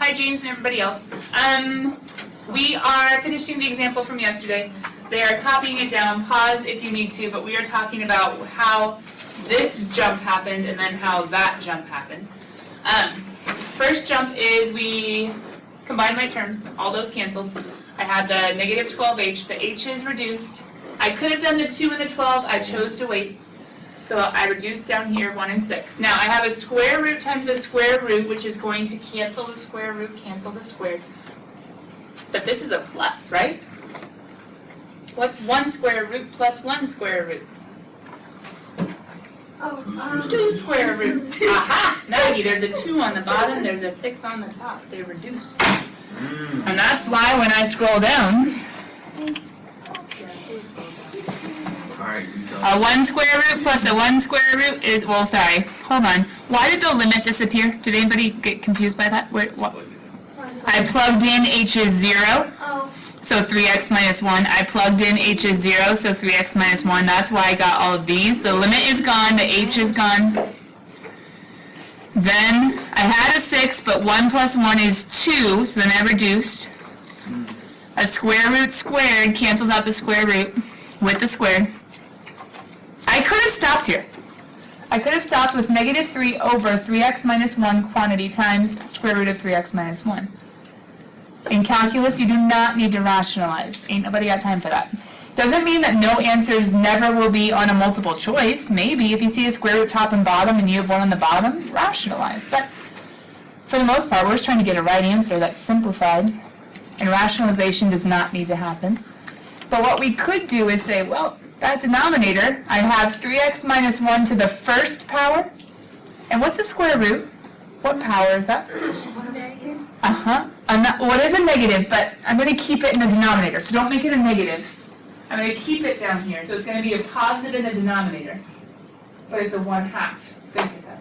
Hi, James and everybody else. We are finishing the example from yesterday. They are copying it down. Pause if you need to, but we are talking about how this jump happened and then how that jump happened. First jump is we combined my terms. All those canceled. I had the negative 12h. The h is reduced. I could have done the 2 and the 12. I chose to wait. So I reduced down here 1 and 6. Now I have a square root times a square root, which is going to cancel the square root, cancel the squared. But this is a plus, right? What's 1 square root plus 1 square root? 2 square roots. Aha! Maggie, there's a 2 on the bottom, there's a 6 on the top. They reduce. And that's why when I scroll down, a 1 square root plus a 1 square root is, well, sorry, hold on. Why did the limit disappear? Did anybody get confused by that? Wait, what? I plugged in h is 0, so 3x minus 1. I plugged in h is 0, so 3x minus 1. That's why I got all of these. The limit is gone, the h is gone. Then I had a 6, but 1 plus 1 is 2, so then I reduced. A square root squared cancels out the square root with the squared. I could have stopped here. I could have stopped with negative 3 over 3x minus 1 quantity times square root of 3x minus 1. In calculus, you do not need to rationalize. Ain't nobody got time for that. Doesn't mean that no answers never will be on a multiple choice. Maybe if you see a square root top and bottom and you have 1 on the bottom, rationalize. But for the most part, we're just trying to get a right answer that's simplified. And rationalization does not need to happen. But what we could do is say, well, that denominator, I have 3x minus 1 to the first power. And what's a square root? What power is that? What is a negative? But I'm going to keep it in the denominator, so don't make it a negative. I'm going to keep it down here, so it's going to be a positive in the denominator. But it's a 1/2. Thank you, sir.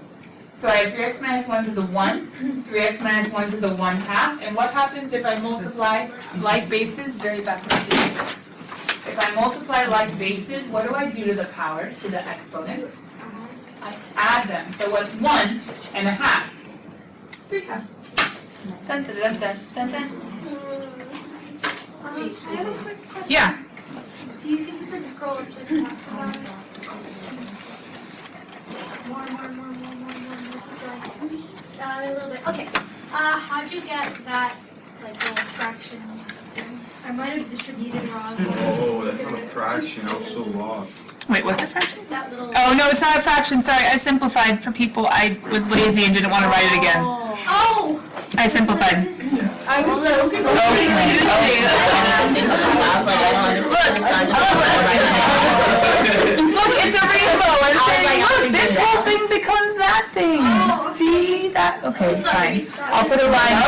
So I have 3x minus 1 to the 1, 3x minus 1 to the 1/2. And what happens if I multiply like bases? Very backwards. If I multiply like bases, what do I do to the powers, to the exponents? I add them. So what's 1 and a half? 3/2. Dun, dun, dun, dun, dun, dun. I have a quick question. Yeah. Do you think you could scroll up to the task about it? More. A little bit. Okay. How'd you get that, like, little fraction thing? I might have distributed wrong. Oh, that's not a fraction. I was so lost. Wait, what's a fraction? That little. Oh, no, it's not a fraction. Sorry, I simplified for people. I was lazy and didn't want to write it again. Oh! I simplified. I was so Look, it's a rainbow. I'm saying, look, this whole thing becomes that thing. Oh, okay. See that? Okay, it's fine. I'll put a line.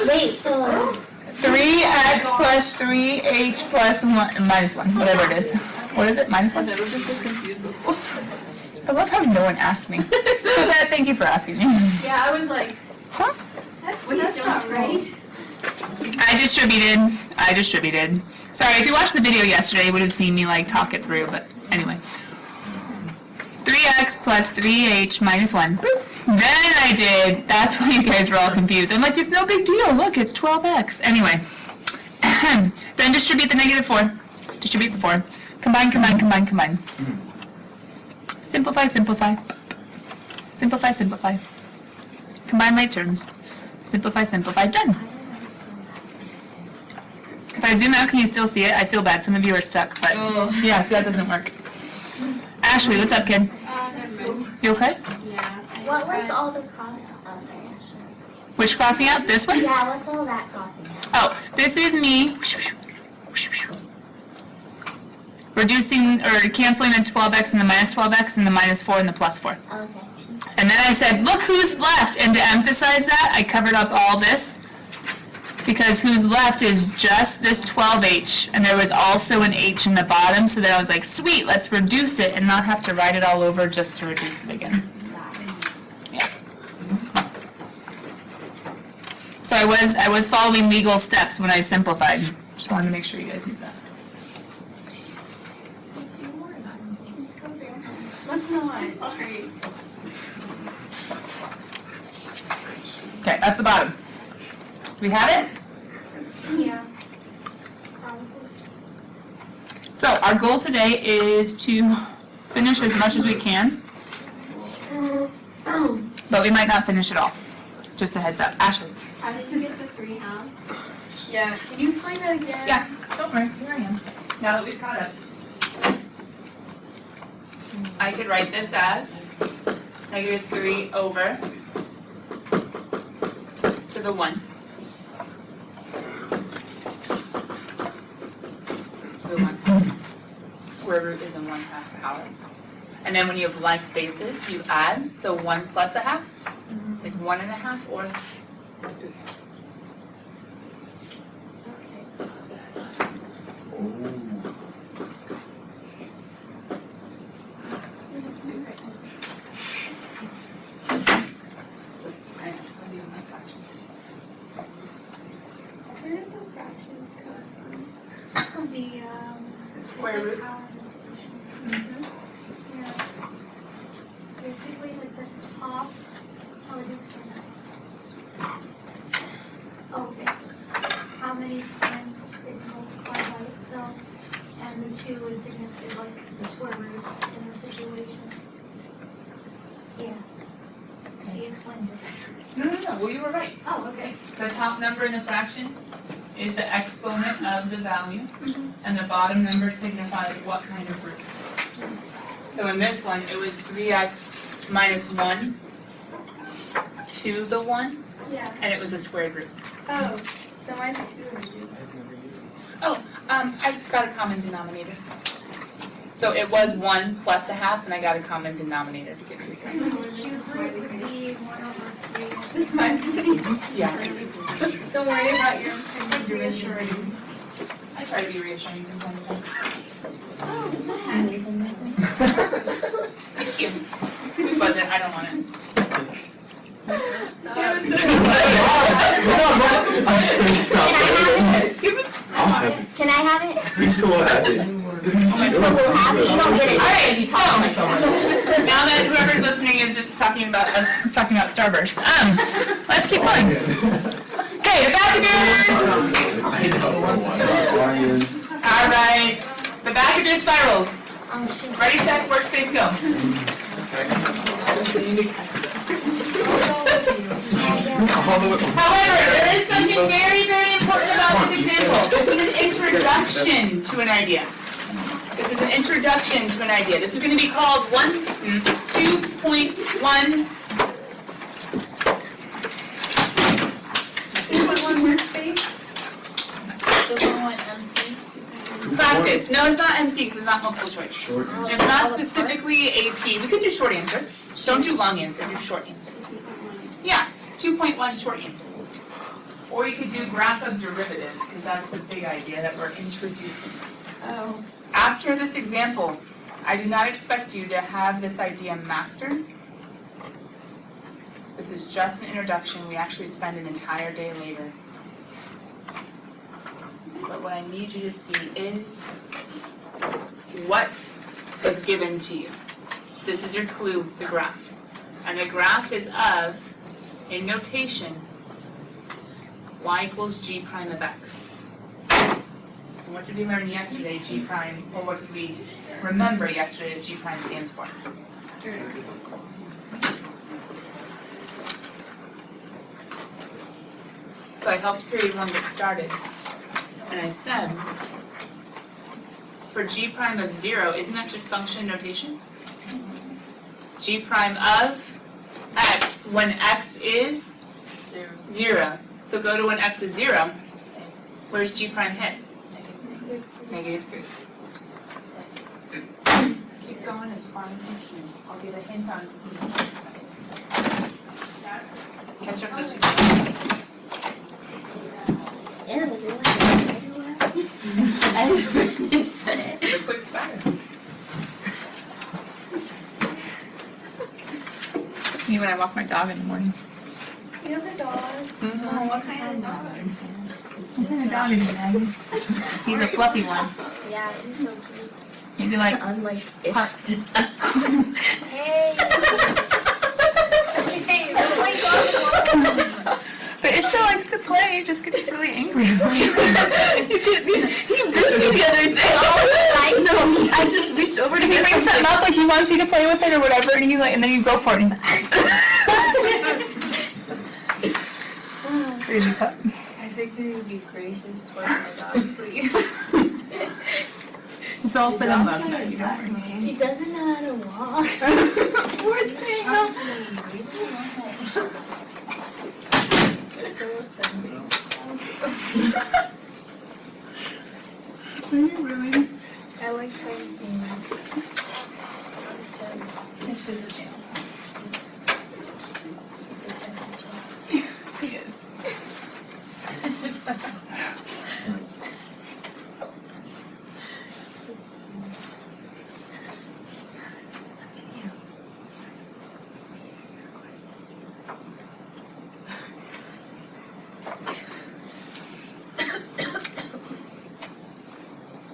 Wait, so 3x plus 3h plus 1, minus 1, whatever it is. What is it? Minus 1? I've never been so confused before. I love how no one asked me. Thank you for asking me. Yeah, I was like, Huh? that's not right. I distributed. Sorry, if you watched the video yesterday, you would have seen me like talk it through, but anyway. 3x plus 3h minus 1. Boop. Then I did, that's why you guys were all confused. I'm like, it's no big deal, look, it's 12x. Anyway, then distribute the negative 4. Distribute the 4. Combine. Simplify. Combine like terms. Simplify, done. If I zoom out, can you still see it? I feel bad, some of you are stuck, but yeah, see, that doesn't work. Ashley, what's up, kid? You okay? Yeah. what was all the cross? Oh, sorry. Which crossing out? This one? Yeah, what's all that crossing out? Oh, this is me reducing or canceling the 12x and the minus 12x and the minus 4 and the plus 4. Okay. And then I said, look who's left. And to emphasize that, I covered up all this because who's left is just this 12h. And there was also an h in the bottom, so then I was like, sweet, let's reduce it and not have to write it all over just to reduce it again. Yeah. So I was following legal steps when I simplified. Just wanted to make sure you guys knew that. Okay, that's the bottom. Do we have it? Yeah. Probably. So our goal today is to finish as much as we can, but we might not finish it all. Just a heads up. Ashley. How did you get the 3 halves? Yeah. Can you explain that again? Yeah, don't worry. Here I am. Now that we've caught up. I could write this as -3 over to the 1. To the 1. Square root is in 1/2 power. And then when you have like bases, you add, so 1 plus a half is 1.5 or 3 halves. Where did the fractions come from? The Square root. power notation. Yeah. Basically, like the top. How would you explain that? Oh, it's how many times it's multiplied by itself, and the 2 is significant, like the square root in the situation. Yeah. She explains it. No. Well, you were right. Oh, okay. The top number in the fraction is the exponent of the value, and the bottom number signifies what kind of root. So in this one, it was 3x minus 1 to the 1, Yeah. and it was a squared root. Oh, so mine's 2 or 2. I got a common denominator. So it was 1 plus a half, and I got a common denominator to get 3 Cube root would be 1 over 3. This is my Yeah. Don't worry about your reassuring. I try to be reassuring from time to time. Thank you. This wasn't, I don't want it. I'm sure stop. I'll have it. Can I have it? We still have it. You still will have it. You don't get it Alright, if you talk like that. Now that whoever's listening is just talking about us talking about Starburst. Let's keep going. Okay, the Bacador! Alright, the Bacador spirals. Ready, set, workspace, go. However, there is something very, very important about this example. This is an introduction to an idea. This is an introduction to an idea. This is going to be called 2.1. 2.1 workspace. Practice. No, it's not MC because it's not multiple choice. Short. It's not specifically AP. We could do short answer. Don't do long answer, do short answer. Yeah, 2.1 short answer. Or you could do graph of derivative, because that's the big idea that we're introducing. Oh. After this example, I do not expect you to have this idea mastered. This is just an introduction. We actually spend an entire day later. But what I need you to see is what is given to you. This is your clue, the graph. And the graph is of, in notation, y equals g prime of x. And what did we learn yesterday, g prime, or what did we remember yesterday that g prime stands for? So I helped period 1 get started. And I said, for g prime of 0, isn't that just function notation? G prime of x when x is 0. So go to when x is 0. Where's g prime hit? -3. Keep going as far as you can. I'll get a hint on C. Catch up those people. I just said it. It's a quick spider. Me when I walk my dog in the morning. You have a dog. What kind of dog? Dog is he's a fluffy one. Yeah, he's so cute. He'd be like, Unlike Hey! Hey, oh my god. but Ishta likes to play. and he just gets really angry. He bit me the other day. No, I just reached over to Because he brings something up, like he wants you to play with it or whatever, and and then you go for it, and he's like, crazy pup. I think you would be gracious towards my dog, please. It's all said in love, Maggie, don't worry. He doesn't know how to walk. Poor thing. So offending. Are you really? I like playing games. It's just a channel. He is.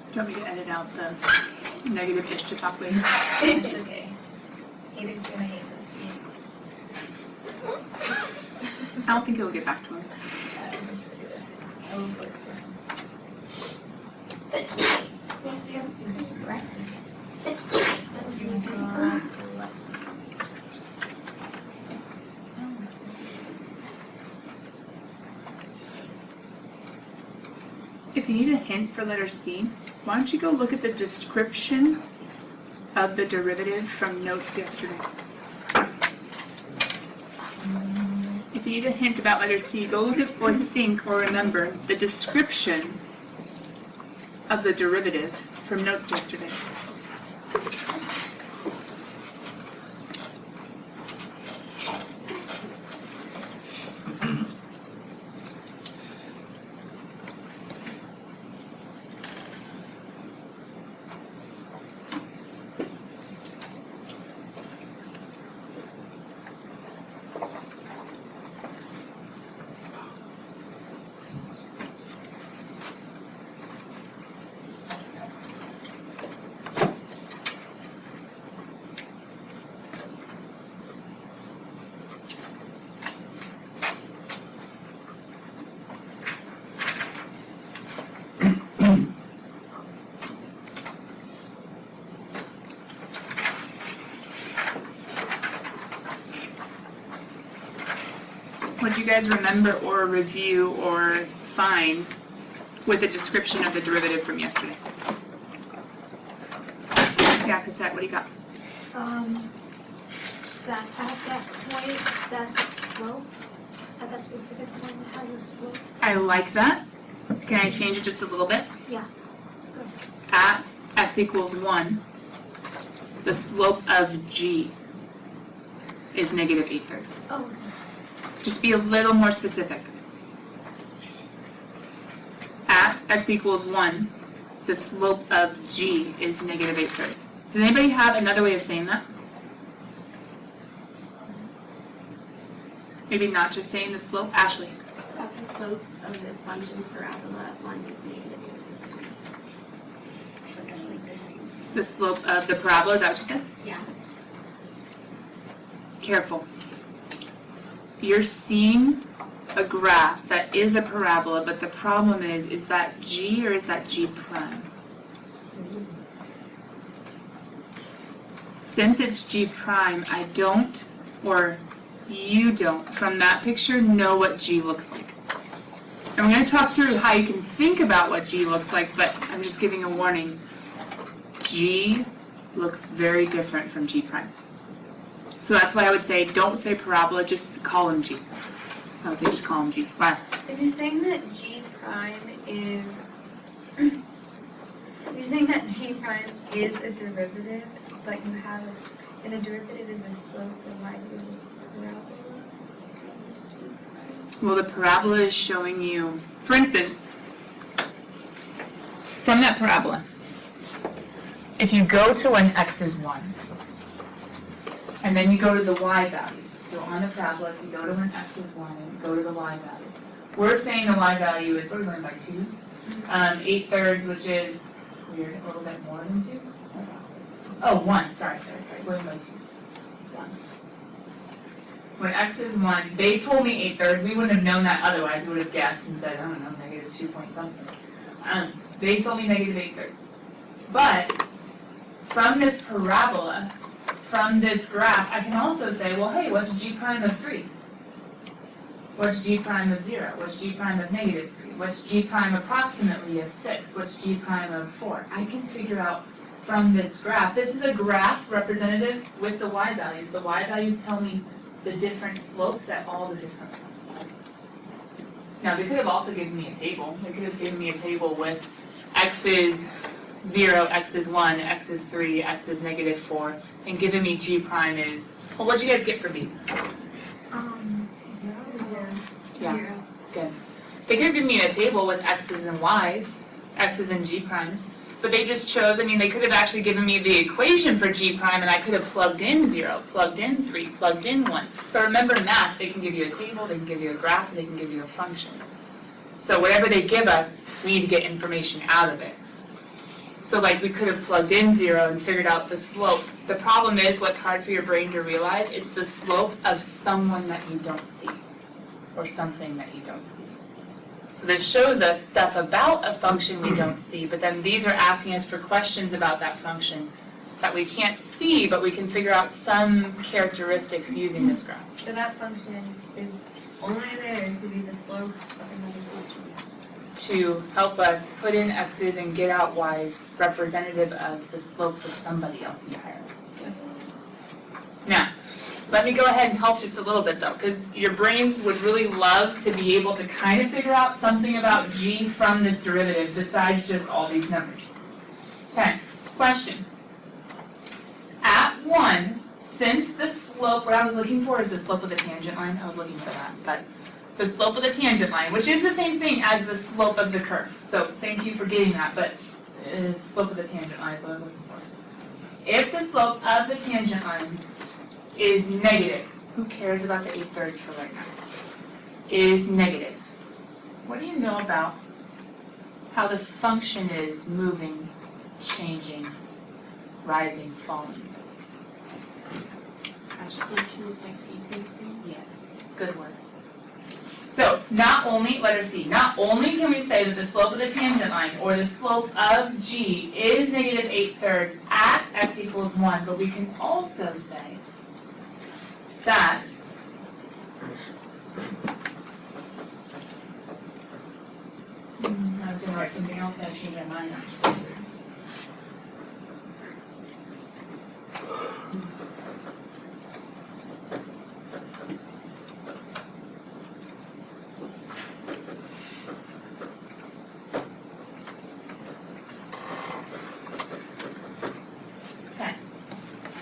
Do you want me to edit out the negative ish to talk later? It's okay. Haters gonna hate this I don't think he'll get back to him. I will vote for If you need a hint for letter C, why don't you go look at the description of the derivative from notes yesterday. If you need a hint about letter C, go look at or think or remember the description of the derivative from notes yesterday. What do you guys remember or review or find with the description of the derivative from yesterday? Yeah, Cassette, what do you got? That at that point, that's its slope. At that specific point, it has a slope. I like that. Can I change it just a little bit? Yeah. At x equals 1, the slope of g is negative 8/3. Oh, Just be a little more specific. At x equals 1, the slope of g is negative 8/3. Does anybody have another way of saying that? Maybe not just saying the slope? Ashley? That's the slope of this function parabola at 1 is negative. But that's like the same. The slope of the parabola, is that what you said? Yeah. Careful. You're seeing a graph that is a parabola, but the problem is that g or is that g prime? Since it's g prime, I don't, or you don't, from that picture, know what g looks like. And we're going to talk through how you can think about what g looks like, but I'm just giving a warning. G looks very different from g prime. So that's why I would say, don't say parabola, just call him g. I would say just call him g. Why? If you're saying that G prime is, if you're saying that G prime is a derivative, but you have, and a derivative is a slope divided with a parabola. It's G prime. Well, the parabola is showing you, for instance, from that parabola, if you go to when x is 1, and then you go to the y value, so on the parabola, if you go to when x is 1 and go to the y value, we're saying the y value is, what are we going by 2s? 8/3, which is, weird, a little bit more than 2? Oh, 1, sorry, going by 2s. 1. when x is 1, they told me 8/3. We wouldn't have known that otherwise. We would have guessed and said, I don't know, negative 2 point something. They told me negative 8/3. But from this parabola, from this graph, I can also say, well, hey, what's g prime of 3? What's g prime of 0? What's g prime of negative 3? What's g prime approximately of 6? What's g prime of 4? I can figure out from this graph. This is a graph representative with the y values. The y values tell me the different slopes at all the different points. Now, they could have also given me a table. They could have given me a table with x is 0, x is 1, x is 3, x is negative 4, and given me g prime is, well, what'd you guys get for b? 0. Yeah, good. They could have given me a table with x's and y's, x's and g primes, but they just chose, I mean, they could have actually given me the equation for g prime, and I could have plugged in 0, plugged in 3, plugged in 1. But remember math, they can give you a table, they can give you a graph, they can give you a function. So whatever they give us, we need to get information out of it. So like we could have plugged in 0 and figured out the slope. The problem is, what's hard for your brain to realize, it's the slope of someone that you don't see, or something that you don't see. So this shows us stuff about a function we don't see, but then these are asking us for questions about that function that we can't see, but we can figure out some characteristics using this graph. So that function is only there to be the slope of another function. To help us put in x's and get out y's representative of the slopes of somebody else entirely. Yes. Now, let me go ahead and help just a little bit though, because your brains would really love to be able to kind of figure out something about g from this derivative besides just all these numbers. Okay, question. At 1, since the slope, what I was looking for is the slope of the tangent line, I was looking for that, but the slope of the tangent line, which is the same thing as the slope of the curve. So thank you for getting that, but slope of the tangent line is what I was looking for. If the slope of the tangent line is negative, who cares about the 8/3 for right now? Is negative. What do you know about how the function is moving, changing, rising, falling? Function is like decreasing. Yes, good word. So not only, letter C, not only can we say that the slope of the tangent line, or the slope of g, is negative 8/3 at x equals 1, but we can also say that I was going to write something else and I changed my mind.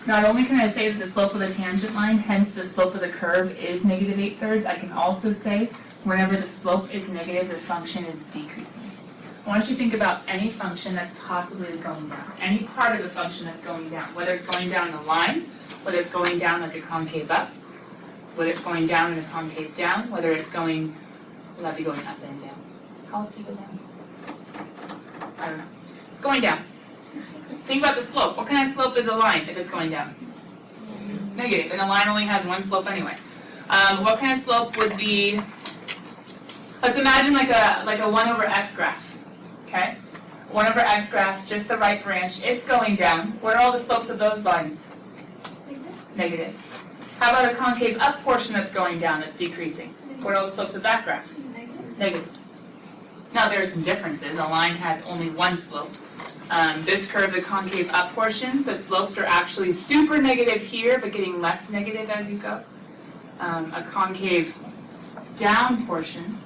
Not only can I say that the slope of the tangent line, hence the slope of the curve, is negative 8/3, I can also say whenever the slope is negative, the function is decreasing. I want you to think about any function that possibly is going down, any part of the function that's going down, whether it's going down in a line, whether it's going down like a concave up, whether it's going down in a concave down, whether it's going, will that be going up and down? How else do you go down? I don't know. It's going down. Think about the slope. What kind of slope is a line if it's going down? Negative, and a line only has one slope anyway. What kind of slope would be, let's imagine like a 1 over x graph, okay? 1 over x graph, just the right branch, it's going down. What are all the slopes of those lines? Negative. How about a concave up portion that's going down, that's decreasing? What are all the slopes of that graph? Negative. Now there are some differences. A line has only one slope. This curve, the concave up portion, the slopes are actually super negative here, but getting less negative as you go. A concave down portion,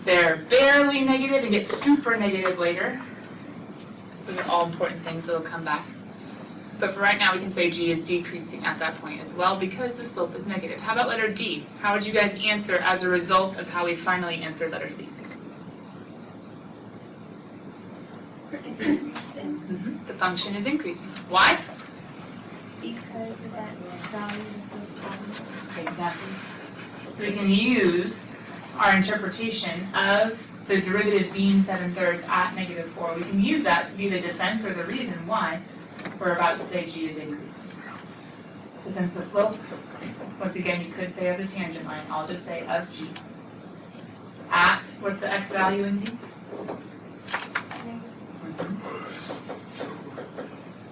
they're barely negative and get super negative later. Those are all important things that will come back. But for right now, we can say g is decreasing at that point as well because the slope is negative. How about letter D? How would you guys answer as a result of how we finally answered letter C? The function is increasing. Why? Because of that value is so small. Exactly. So we can use our interpretation of the derivative being 7/3 at -4. We can use that to be the defense or the reason why we're about to say g is increasing. So since the slope, once again, you could say of the tangent line, I'll just say of G. At, what's the x value in G?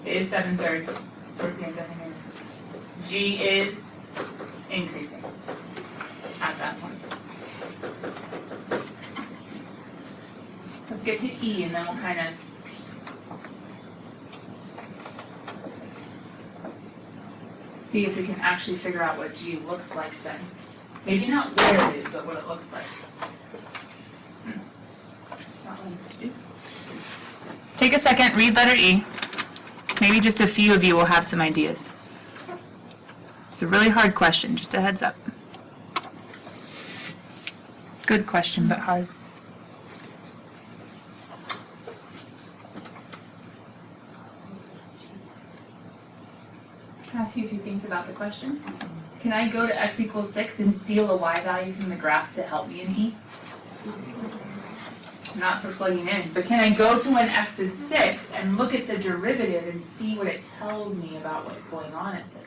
It is 7/3. What's the answer here? G is increasing at that point. Let's get to E and then we'll kind of see if we can actually figure out what G looks like then. Maybe not where it is, but what it looks like. Not what I'm supposed to do. Take a second, read letter E. Maybe just a few of you will have some ideas. It's a really hard question, just a heads up. Good question, but hard. Can I ask you a few things about the question? Can I go to x equals 6 and steal a y value from the graph to help me in E? Not for plugging in, but can I go to when x is 6 and look at the derivative and see what it tells me about what's going on at 6?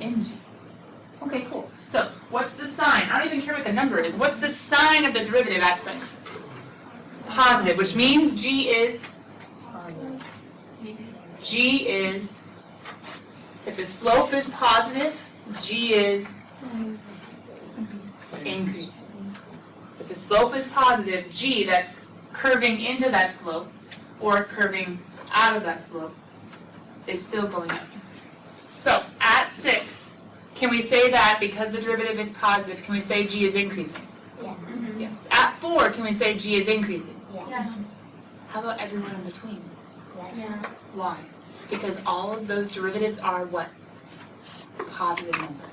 In G. Okay, cool. So, what's the sign? I don't even care what the number is. What's the sign of the derivative at 6? Positive, which means G is, if the slope is positive, G is increasing. If the slope is positive, G that's curving into that slope or curving out of that slope is still going up. So at 6, can we say that because the derivative is positive, can we say G is increasing? Yes. Yes. At 4, can we say G is increasing? Yes. How about everyone in between? Yes. Why? Because all of those derivatives are what? Positive numbers.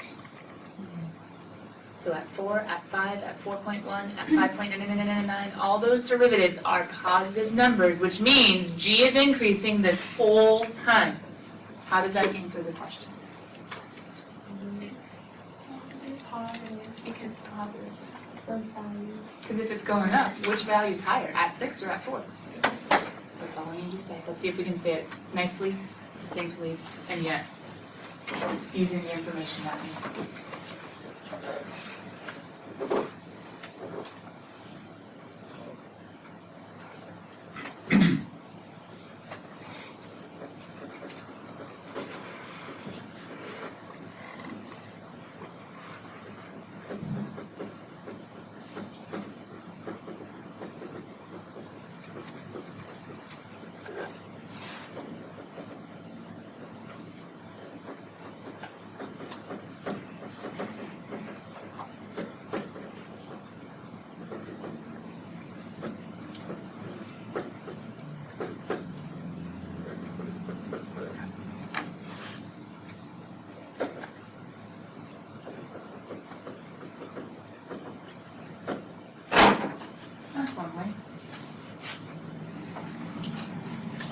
So at 4, at 5, at 4.1, at 5.999, all those derivatives are positive numbers, which means G is increasing this whole time. How does that answer the question? Because positive. Both values. Because if it's going up, which value is higher, at 6 or at 4? That's all I need to say. Let's see if we can say it nicely, succinctly, and yet using the information that we need.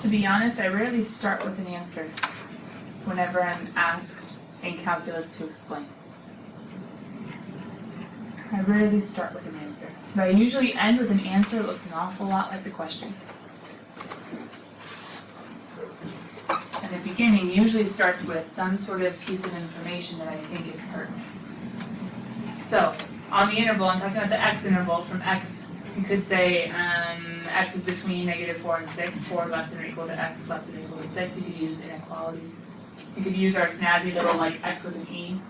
To be honest, I rarely start with an answer whenever I'm asked in calculus to explain. I rarely start with an answer, but I usually end with an answer that looks an awful lot like the question. And the beginning usually starts with some sort of piece of information that I think is pertinent. So, on the interval, I'm talking about the x interval from x. You could say x is between -4 and 6, 4 less than or equal to x less than or equal to 6. You could use inequalities. You could use our snazzy little like x with an e.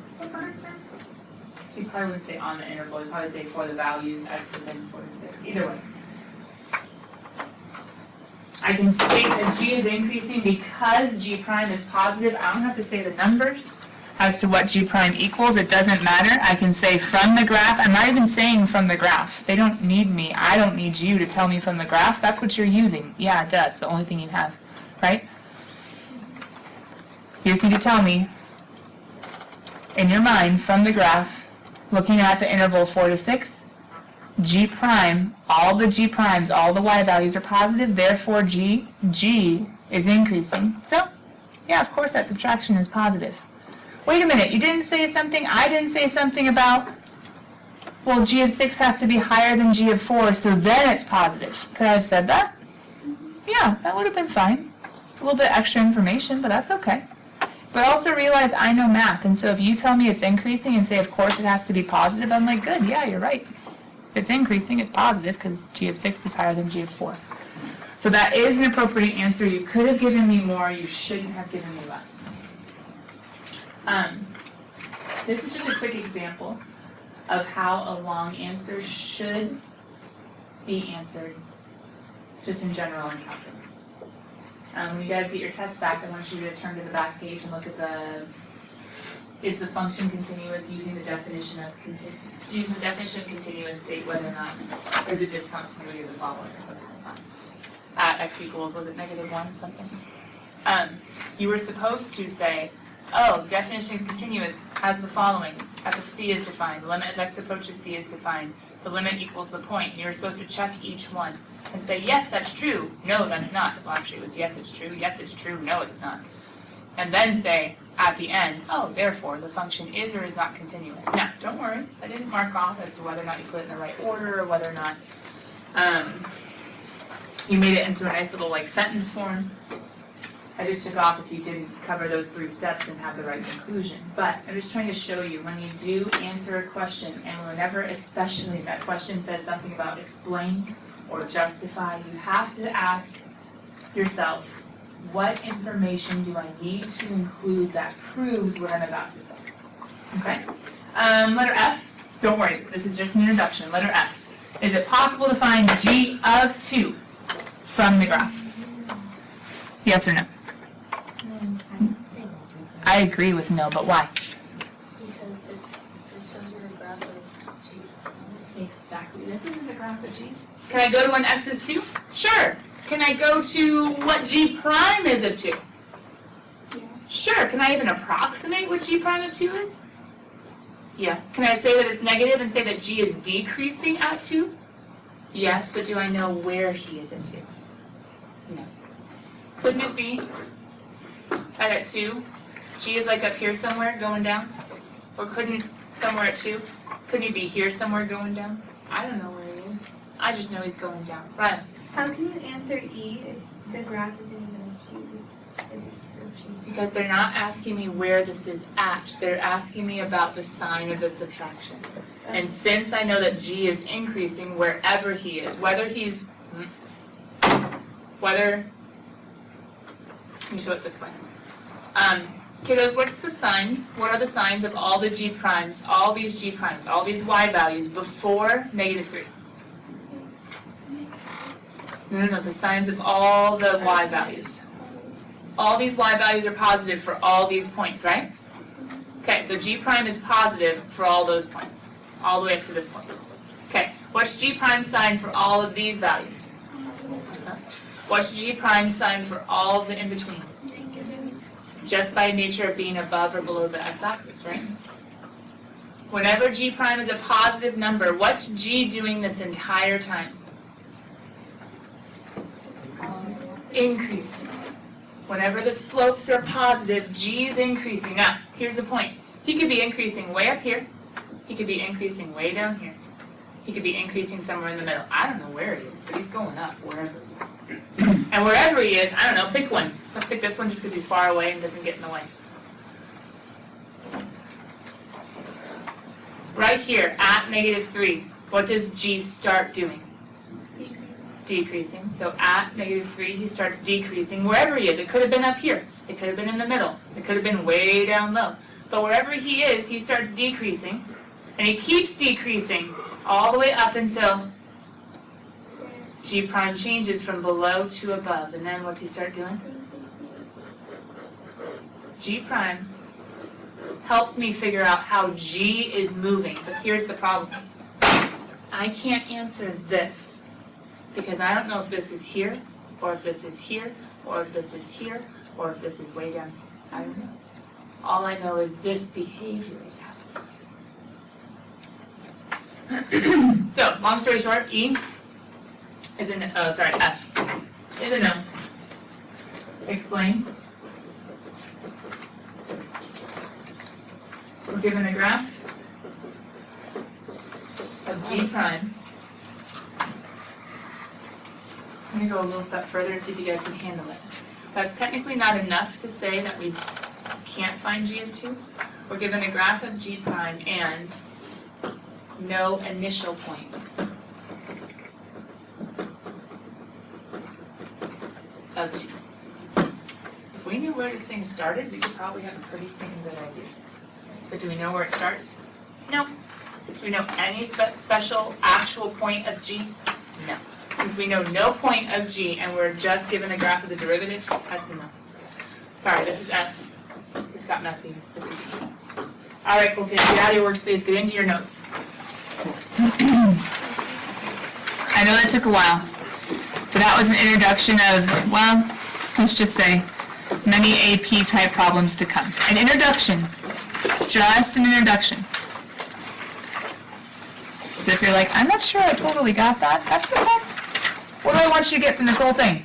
You probably wouldn't say on the interval. You'd probably say for the values x within 4 to 6. Either way. I can state that g is increasing because g prime is positive. I don't have to say the numbers as to what g prime equals. It doesn't matter. I can say from the graph. I'm not even saying from the graph. They don't need me. I don't need you to tell me from the graph. That's what you're using. Yeah, duh, it's the only thing you have, right? You just need to tell me in your mind from the graph, looking at the interval 4 to 6, g prime, all the g primes, all the y values are positive, therefore g is increasing. So, yeah, of course that subtraction is positive. Wait a minute, you didn't say something, I didn't say something about, well, g of 6 has to be higher than g of 4, so then it's positive. Could I have said that? Yeah, that would have been fine. It's a little bit extra information, but that's okay. But also realize I know math, and so if you tell me it's increasing and say, of course it has to be positive, I'm like, good, yeah, you're right. If it's increasing, it's positive because g of 6 is higher than g of 4. So that is an appropriate answer. You could have given me more. You shouldn't have given me less. This is just a quick example of how a long answer should be answered, just in general in calculus. When you guys get your test back, I want you to turn to the back page and look at is the function continuous using the definition of continuous, state whether or not there's a discontinuity of the following or something like that. At x equals, was it -1 something? You were supposed to say, oh, definition of continuous has the following. f of c is defined. The limit as x approaches c is defined. The limit equals the point. You were supposed to check each one and say, yes, that's true. No, that's not. Well, actually, it was yes, it's true. Yes, it's true. No, it's not. And then say, at the end, oh, therefore, the function is or is not continuous. Now, don't worry. I didn't mark off as to whether or not you put it in the right order or whether or not you made it into a nice little, sentence form. I just took off if you didn't cover those 3 steps and have the right conclusion. But I'm just trying to show you when you do answer a question, and whenever especially that question says something about explain or justify, you have to ask yourself, what information do I need to include that proves what I'm about to say? Okay? Letter F, don't worry, this is just an introduction. Letter F, is it possible to find g of 2 from the graph? Yes or no? I agree with no, but why? Because this shows you the graph of g. Exactly. This isn't the graph of g. Can I go to when x is 2? Sure. Can I go to what g prime is of 2? Yeah. Sure. Can I even approximate what g prime of 2 is? Yes. Can I say that it's negative and say that g is decreasing at 2? Yes, but do I know where he is at 2? No. Couldn't it be that at 2, g is up here somewhere going down? Or couldn't somewhere at 2? Couldn't he be here somewhere going down? I don't know where he is. I just know he's going down. Right. How can you answer E if the graph isn't even of G? Because they're not asking me where this is at. They're asking me about the sign of the subtraction. And since I know that g is increasing wherever he is, let me show it this way. Kiddos, what's the signs? What are the signs of all the g primes, all these g primes, all these y values before -3? No, the signs of all the y values. All these y values are positive for all these points, right? Okay, so g prime is positive for all those points, all the way up to this point. Okay, what's g prime sign for all of these values? What's g prime sign for all of the in-between? Just by nature of being above or below the x-axis, right? Whenever g prime is a positive number, what's g doing this entire time? Increasing. Whenever the slopes are positive, g is increasing. Now, here's the point. He could be increasing way up here. He could be increasing way down here. He could be increasing somewhere in the middle. I don't know where he is, but he's going up wherever he is. And wherever he is, I don't know, pick one. Let's pick this one just because he's far away and doesn't get in the way. Right here, at -3, what does g start doing? Decreasing. So at -3, he starts decreasing wherever he is. It could have been up here. It could have been in the middle. It could have been way down low. But wherever he is, he starts decreasing. And he keeps decreasing all the way up until g prime changes from below to above. And then what's he start doing? G prime helped me figure out how g is moving. But here's the problem. I can't answer this because I don't know if this is here, or if this is here, or if this is here, or if this is way down here. I don't know. All I know is this behavior is happening. So, long story short, E is a no. Oh, sorry, F is a no. Explain. We're given a graph of G prime. I'm going to go a little step further and see if you guys can handle it. That's technically not enough to say that we can't find g of 2. We're given a graph of g prime and no initial point. Of g. If we knew where this thing started, we could probably have a pretty stinking good idea. But do we know where it starts? No. Do we know any special actual point of g? No. Since we know no point of g and we're just given a graph of the derivative, that's a no. Sorry, this is F. This got messy. This is E. All right, cool kids, get out of your workspace, get into your notes. I know that took a while, but that was an introduction of, well, let's just say, many AP type problems to come. An introduction. It's just an introduction. So if you're like, I'm not sure I totally got that, that's okay. What do I want you to get from this whole thing?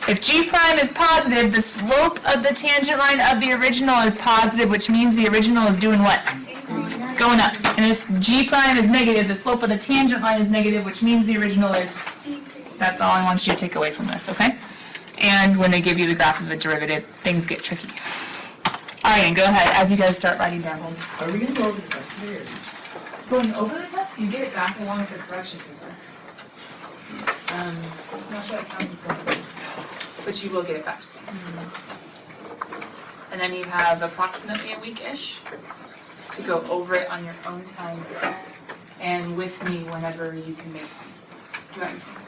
If g prime is positive, the slope of the tangent line of the original is positive, which means the original is doing what? Going up. And if g prime is negative, the slope of the tangent line is negative, which means the original is. That's all I want you to take away from this, okay? And when they give you the graph of the derivative, things get tricky. All right, and go ahead as you guys start writing down. Are we gonna go over the test today or? Going over the test, you get it back along with the correction paper. I'm not sure that counts as going, but you will get it back. And then you have approximately a week-ish to go over it on your own time and with me whenever you can make time. Does that make sense?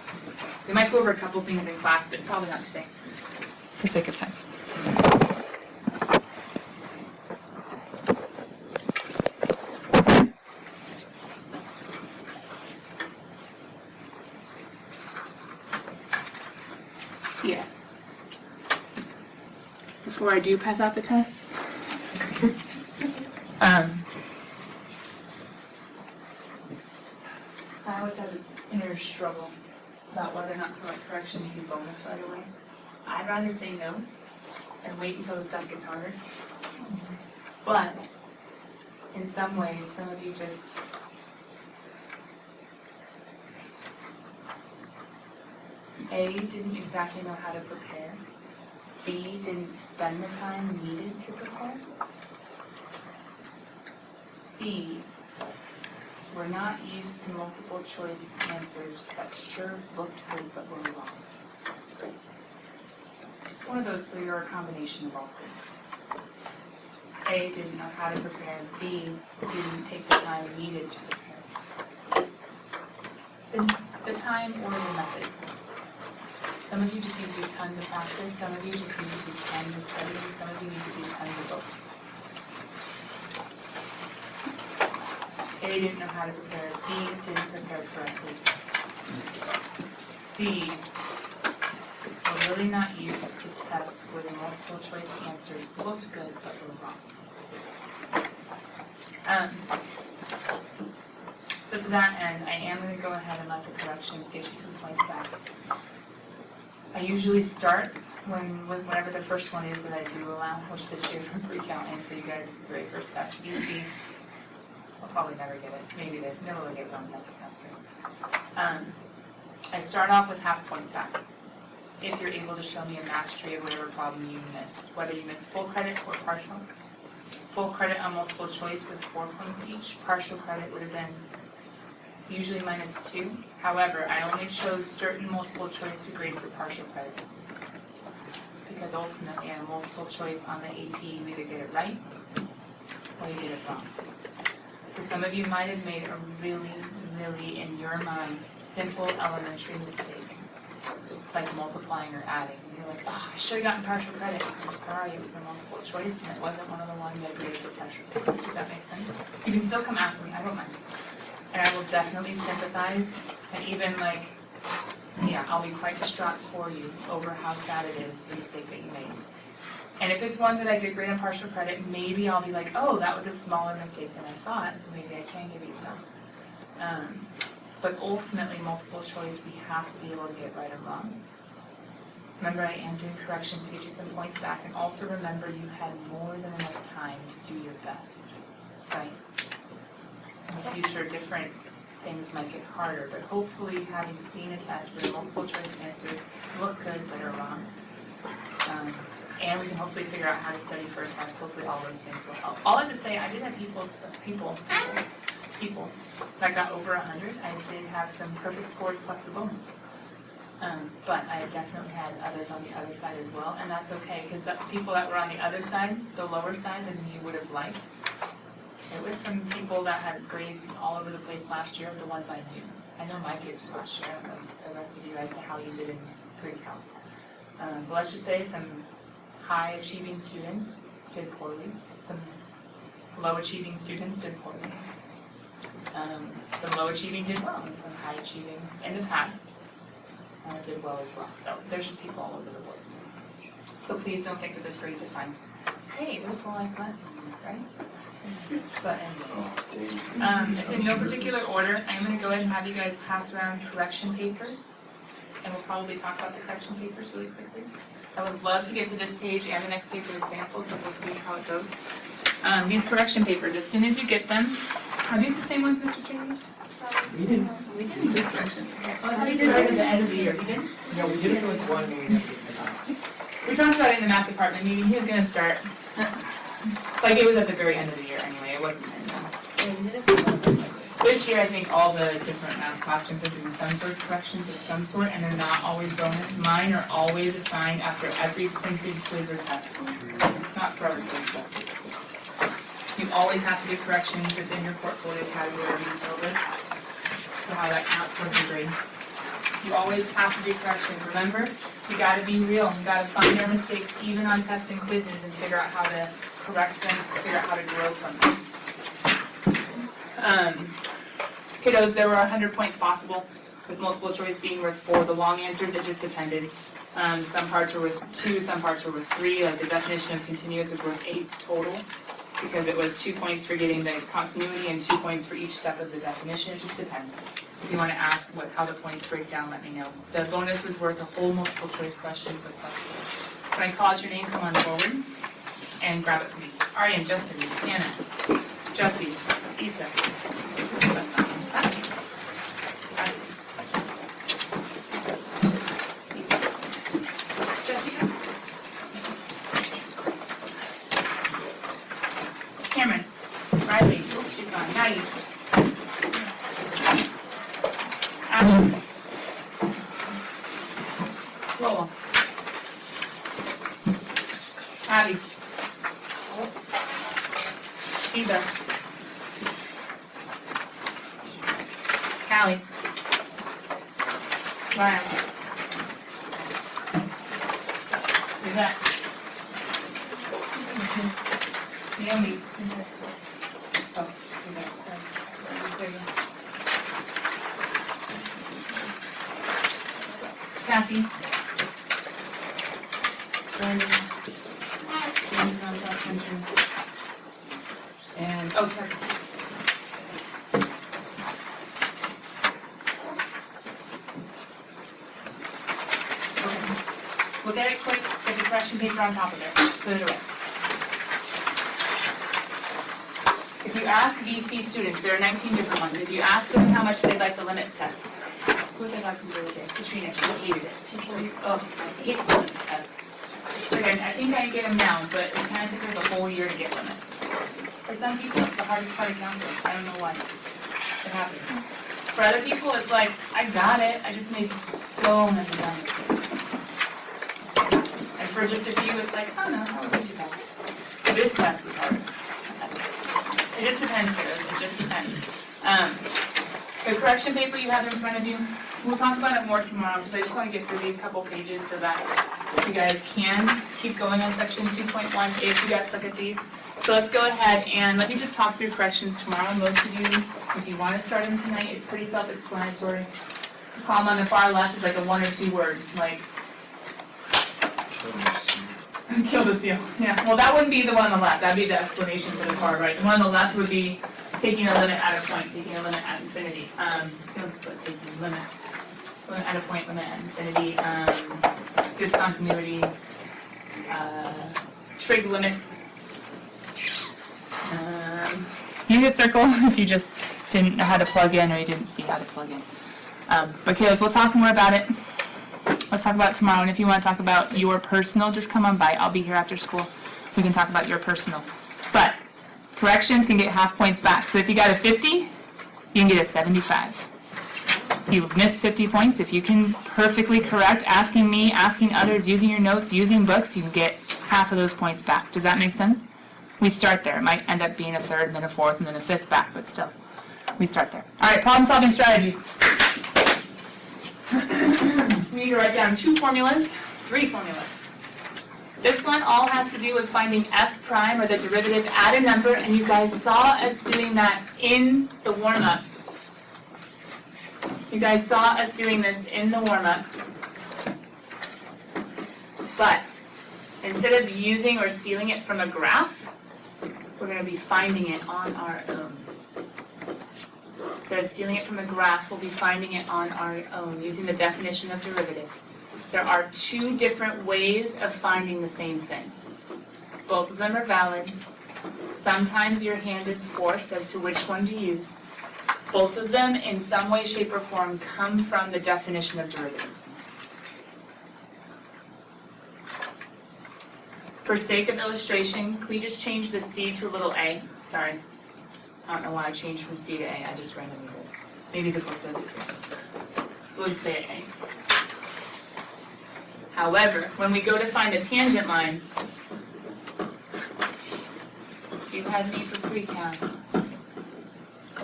We might go over a couple things in class, but probably not today, for sake of time. Yes. Before I do pass out the test, I always have this inner struggle about whether or not to let corrections be bonus right away. I'd rather say no and wait until the stuff gets harder. But in some ways, some of you just A, didn't exactly know how to prepare. B, didn't spend the time needed to prepare. C, we're not used to multiple choice answers that sure looked good but were wrong. It's one of those three or a combination of all three. A, didn't know how to prepare. B, didn't take the time needed to prepare. The time or the methods. Some of you just need to do tons of practice, some of you just need to do tons of studying, some of you need to do tons of both. A, didn't know how to prepare. B, didn't prepare correctly. C, we're really not used to tests where the multiple choice answers looked good but were wrong. So to that end, I am going to go ahead and let the corrections get you some points back. I usually start whenever the first one is that I do allow, which this year from pre-count and for you guys is the very first test. BC, I'll probably never get it. Maybe the middle will get one next semester. I start off with half points back. If you're able to show me a mastery of whatever problem you missed, whether you missed full credit or partial. Full credit on multiple choice was 4 points each. Partial credit would have been usually -2. However, I only chose certain multiple choice to grade for partial credit. Because ultimately, on a multiple choice on the AP, you either get it right or you get it wrong. So some of you might have made a really, really, in your mind, simple elementary mistake, like multiplying or adding. And you're like, oh, I should have gotten partial credit. I'm sorry, it was a multiple choice and it wasn't one of the ones I graded for partial credit. Does that make sense? You can still come ask me, I don't mind. And I will definitely sympathize, and even I'll be quite distraught for you over how sad it is, the mistake that you made. And if it's one that I did grade on partial credit, maybe I'll be like, oh, that was a smaller mistake than I thought, so maybe I can give you some. But ultimately, multiple choice, we have to be able to get right or wrong. Remember, I am doing corrections to get you some points back, and also remember you had more than enough time to do your best, right? In the future, different things might get harder, but hopefully having seen a test where multiple choice answers look good but are wrong, and we can hopefully figure out how to study for a test. Hopefully all those things will help. All I have to say, I did have people that got over 100. I did have some perfect scores plus the bonus. But I definitely had others on the other side as well, and that's okay, because the people that were on the other side, the lower side, than you would have liked, it was from people that had grades all over the place last year, the ones I knew. I know my grades from last year, I don't know the rest of you as to how you did in pre-calc. But let's just say some high-achieving students did poorly, some low-achieving students did poorly. Some low-achieving did well, and some high-achieving in the past did well as well. So there's just people all over the board. So please don't think that this grade defines, hey, there's more like less than you, right? But anyway, it's in no particular order. I'm going to go ahead and have you guys pass around correction papers, and we'll probably talk about the correction papers really quickly. I would love to get to this page and the next page of examples, but we'll see how it goes. These correction papers, as soon as you get them, are these the same ones Mr. Chambers? We didn't. We didn't do corrections. Oh, We did it at the end of the year. You didn't? No, we did it with one, and we didn't get it. We talked about it in the math department meeting. He was going to start. Like, it was at the very end of the year anyway. It wasn't in This year, I think all the different math classrooms are doing some sort of corrections of some sort, and they're not always bonus. Mine are always assigned after every printed quiz or test. Not for every quiz test. You always have to do corrections. It's in your portfolio category reading syllabus. So how that counts towards your grade. You always have to do corrections. Remember, you got to be real. You got to find your mistakes even on tests and quizzes and figure out how to correct them, figure out how to grow from them. Kiddos, there were 100 points possible, with multiple choice being worth 4. The long answers, it just depended. Some parts were worth 2, some parts were worth 3. Like the definition of continuous was worth 8 total, because it was 2 points for getting the continuity and 2 points for each step of the definition. It just depends. If you want to ask how the points break down, let me know. The bonus was worth a whole multiple choice question, so plus 4. When I call out your name, come on forward and grab it for me. Aryan, Justin, Anna, Jesse, Isa. That's not him. That's him. Jessica. Cameron. Riley. She's gone. Maddie. Ashley. Lowell. Abby. Eva. Callie. Ryan. Yvette. Naomi. Oh, Yvette. There you go. Kathy. Brandon. Brandon's on cross country. And, oh, Kevin. Look at it quick, get the correction paper on top of there, put it away. If you ask VC students, there are 19 different ones, if you ask them how much they like the limits test, who was I talking to the other day? Katrina, she hated it. Oh, I hate the limits test. Again, I think I get them now, but it kind of took me the whole year to get limits. For some people, it's the hardest part of calculus. I don't know why. It happens. For other people, it's like, I got it, I just made so many dumb mistakes. And for just a few, it's like, oh no, that wasn't too bad. This test was hard. It just depends, kiddos. It just depends. The correction paper you have in front of you, we'll talk about it more tomorrow because I just want to get through these couple pages so that you guys can keep going on section 2.1 if you got stuck at these. So let's go ahead and let me just talk through corrections tomorrow. Most of you, if you want to start them tonight, it's pretty self-explanatory. The column on the far left is like a 1 or 2 word, like kill the seal. Yeah, well that wouldn't be the one on the left, that'd be the explanation for the far right. The one on the left would be taking a limit at a point, taking a limit at infinity. Taking a limit at a point, limit at infinity, discontinuity, trig limits. You hit circle if you just didn't know how to plug in or you didn't see how to plug in. But kiddos, we'll talk more about it Let's talk about it tomorrow, and if you want to talk about your personal, just come on by. I'll be here after school. We can talk about your personal. But corrections can get half points back. So if you got a 50, you can get a 75. You've missed 50 points. If you can perfectly correct, asking me, asking others, using your notes, using books, you can get half of those points back. Does that make sense? We start there. It might end up being a third, and then a fourth, and then a fifth back, but still, we start there. All right, problem-solving strategies. We need to write down 2 formulas, 3 formulas. This one all has to do with finding f prime, or the derivative, at a number, and you guys saw us doing that in the warm-up. You guys saw us doing this in the warm-up. But instead of using or stealing it from a graph, we're going to be finding it on our own. Instead of stealing it from a graph, we'll be finding it on our own, using the definition of derivative. There are 2 different ways of finding the same thing. Both of them are valid. Sometimes your hand is forced as to which one to use. Both of them, in some way, shape, or form, come from the definition of derivative. For sake of illustration, can we just change the C to a little a? Sorry. I don't know why I changed from C to A. I just randomly did. Maybe the book does it too. So we'll just say it A. However, when we go to find a tangent line, if you had me for pre-calc,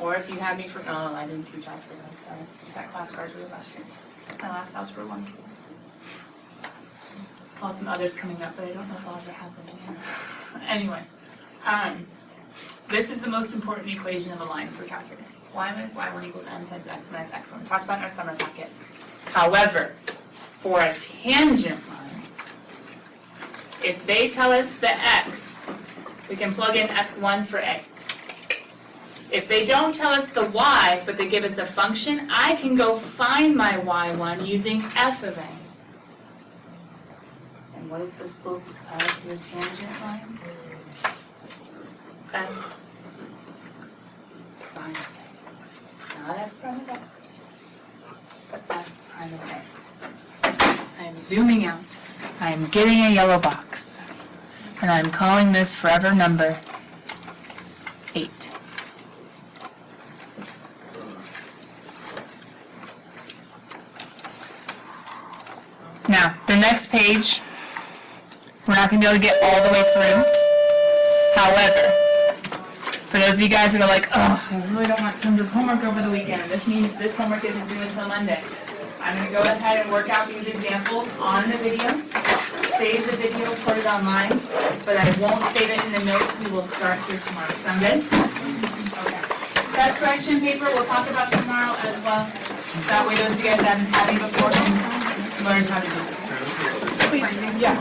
or if you had me for, oh, I didn't teach algebra, sorry. That class cards were last year. My last algebra 1 course. Well, some others coming up, but I don't know if I'll ever have them again. Anyway, this is the most important equation of a line for calculus. Y minus y1 equals m times x minus x1. We talked about in our summer packet. However, for a tangent line, if they tell us the x, we can plug in x1 for a. If they don't tell us the y, but they give us a function, I can go find my y1 using f of a. And what is the slope of your tangent line? F prime of a. Not f prime of x, but f prime of a. I am zooming out. I am getting a yellow box. And I'm calling this forever number 8. Now, the next page, we're not going to be able to get all the way through. However, for those of you guys that are like, oh, I really don't want tons of homework over the weekend, this means this homework isn't due until Monday. I'm going to go ahead and work out these examples on the video, save the video, put it online, but I won't save it in the notes. We will start here tomorrow. Sound good? Okay. Test correction paper we'll talk about tomorrow as well. That way those of you guys that haven't had it before can learn how to do it. Yeah.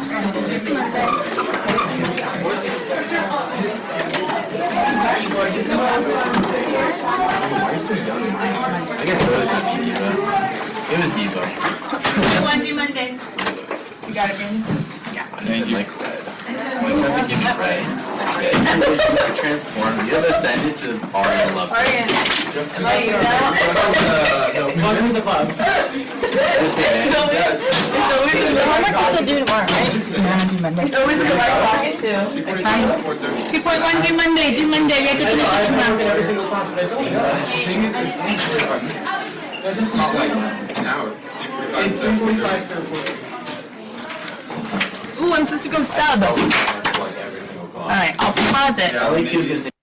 I guess it was Diva. It was Diva. Do one, do Monday. You got it, Brandon? Yeah. I didn't like red. When it comes to give me red, you transform. You have ascended to Arian level. Arian. Welcome to the club. That's it. It's always in the homework we'll still do tomorrow, right? Yeah, do Monday. It's always in the right pocket too. 2.1, do Monday, do Monday. We have to finish it tomorrow. Every single class, but I still the thing is, it's not like an hour. It's 3:45 to 4:30. Ooh, I'm supposed to go sub. Like every single class. Alright, I'll pause it. Yeah, I like who's gonna take